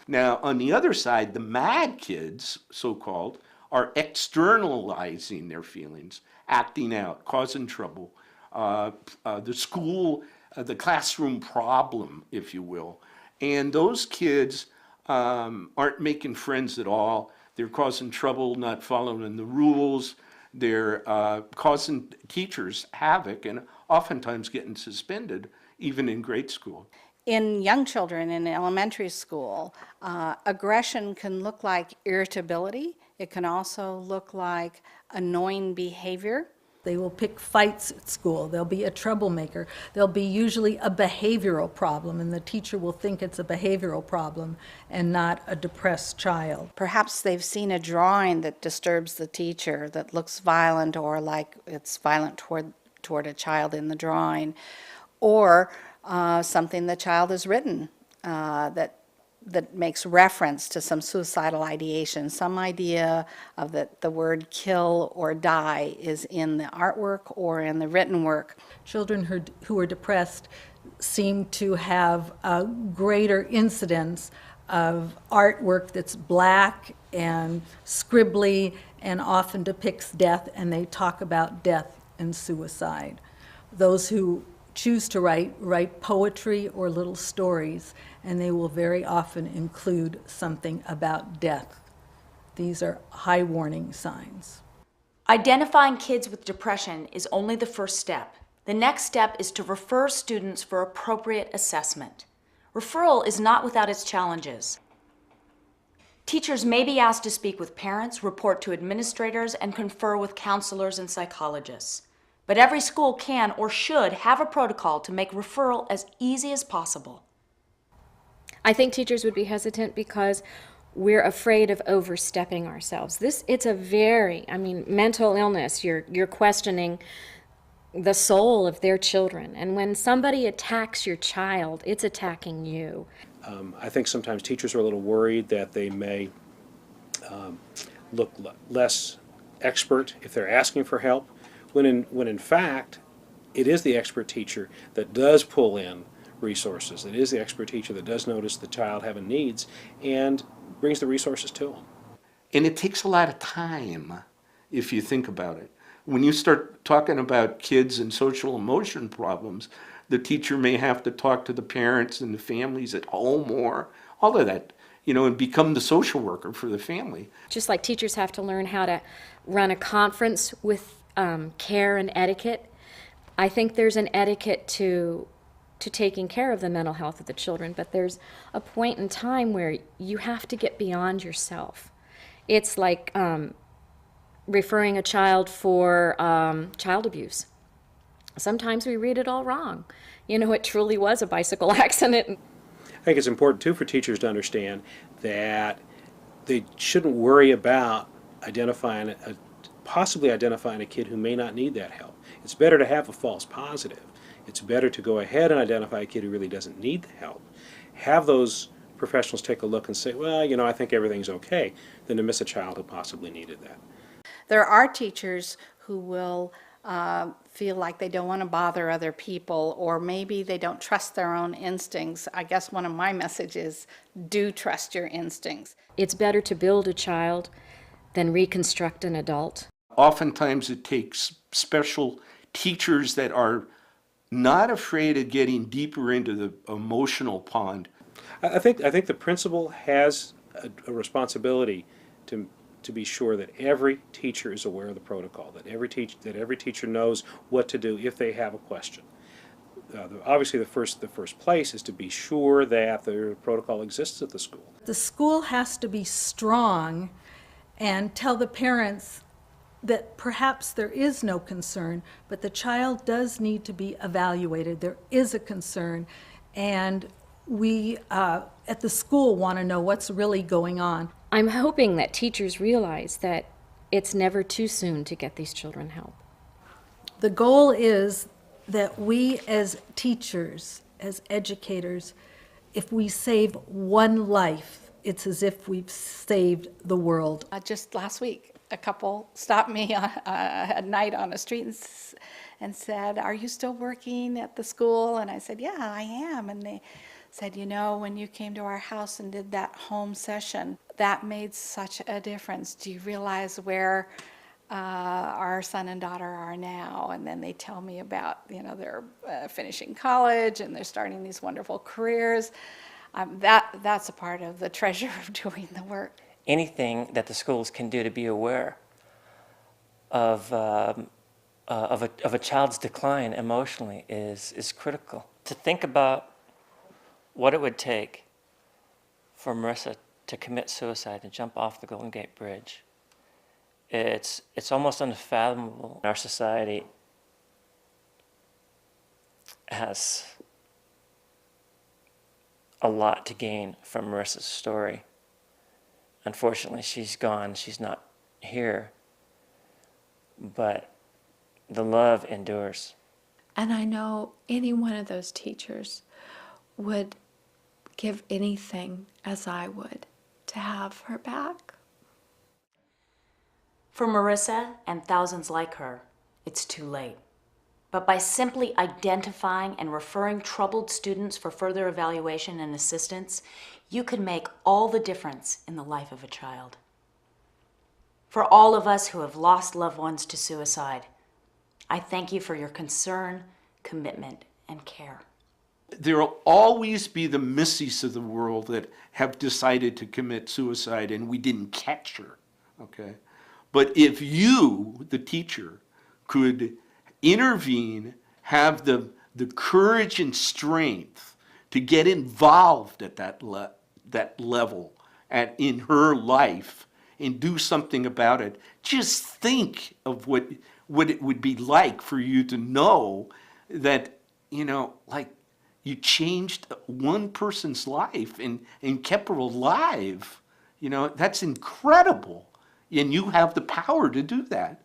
Now, on the other side, the mad kids, so-called, are externalizing their feelings, acting out, causing trouble. The school, the classroom problem, if you will. And those kids aren't making friends at all. They're causing trouble, not following the rules. They're causing teachers havoc and oftentimes getting suspended, even in grade school. In young children in elementary school, aggression can look like irritability. It can also look like annoying behavior. They will pick fights at school. There'll be a troublemaker. There'll be usually a behavioral problem, and the teacher will think it's a behavioral problem and not a depressed child. Perhaps they've seen a drawing that disturbs the teacher, that looks violent or like it's violent toward a child in the drawing, or something the child has written that makes reference to some suicidal ideation, some idea of that the word kill or die is in the artwork or in the written work. Children who are depressed seem to have a greater incidence of artwork that's black and scribbly and often depicts death, and they talk about death and suicide. Those who choose to write poetry or little stories, and they will very often include something about death. These are high warning signs. Identifying kids with depression is only the first step. The next step is to refer students for appropriate assessment. Referral is not without its challenges. Teachers may be asked to speak with parents, report to administrators, and confer with counselors and psychologists. But every school can or should have a protocol to make referral as easy as possible. I think teachers would be hesitant because we're afraid of overstepping ourselves. It's a very, mental illness. You're questioning the soul of their children. And when somebody attacks your child, it's attacking you. I think sometimes teachers are a little worried that they may look less expert if they're asking for help, when in fact, it is the expert teacher that does pull in resources. It is the expert teacher that does notice the child having needs and brings the resources to them. And it takes a lot of time, if you think about it. When you start talking about kids and social emotion problems, the teacher may have to talk to the parents and the families at home or all of that, and become the social worker for the family. Just like teachers have to learn how to run a conference with care and etiquette, I think there's an etiquette to taking care of the mental health of the children, but there's a point in time where you have to get beyond yourself. It's like referring a child for child abuse. Sometimes we read it all wrong. It truly was a bicycle accident. I think it's important too for teachers to understand that they shouldn't worry about possibly identifying a kid who may not need that help. It's better to have a false positive. It's better to go ahead and identify a kid who really doesn't need the help. Have those professionals take a look and say, well, I think everything's okay, than to miss a child who possibly needed that. There are teachers who will feel like they don't want to bother other people, or maybe they don't trust their own instincts. I guess one of my messages, do trust your instincts. It's better to build a child than reconstruct an adult. Oftentimes it takes special teachers that are not afraid of getting deeper into the emotional pond. I think the principal has a responsibility to be sure that every teacher is aware of the protocol, that every teacher knows what to do if they have a question. Obviously, the first place is to be sure that the protocol exists at the school. The school has to be strong and tell the parents that perhaps there is no concern, but the child does need to be evaluated. There is a concern, and we at the school want to know what's really going on. I'm hoping that teachers realize that it's never too soon to get these children help. The goal is that we as teachers, as educators, if we save one life, it's as if we've saved the world. Just last week, a couple stopped me at night on a street and said, "Are you still working at the school?" And I said, "Yeah, I am." And said, you know, when you came to our house and did that home session, that made such a difference. Do you realize where our son and daughter are now? And then they tell me about, you know, they're finishing college and they're starting these wonderful careers. That's a part of the treasure of doing the work. Anything that the schools can do to be aware of a child's decline emotionally is critical. To think about what it would take for Marissa to commit suicide and jump off the Golden Gate Bridge, it's almost unfathomable. Our society has a lot to gain from Marissa's story. Unfortunately, she's gone, she's not here, but the love endures. And I know any one of those teachers would give anything, as I would, to have her back. For Marissa and thousands like her, it's too late. But by simply identifying and referring troubled students for further evaluation and assistance, you could make all the difference in the life of a child. For all of us who have lost loved ones to suicide, I thank you for your concern, commitment, and care. There will always be the Missies of the world that have decided to commit suicide and we didn't catch her, okay? But if you, the teacher, could intervene, have the courage and strength to get involved at that level in her life and do something about it, just think of what it would be like for you to know that, you know, like you changed one person's life and kept her alive. You know, that's incredible. And you have the power to do that.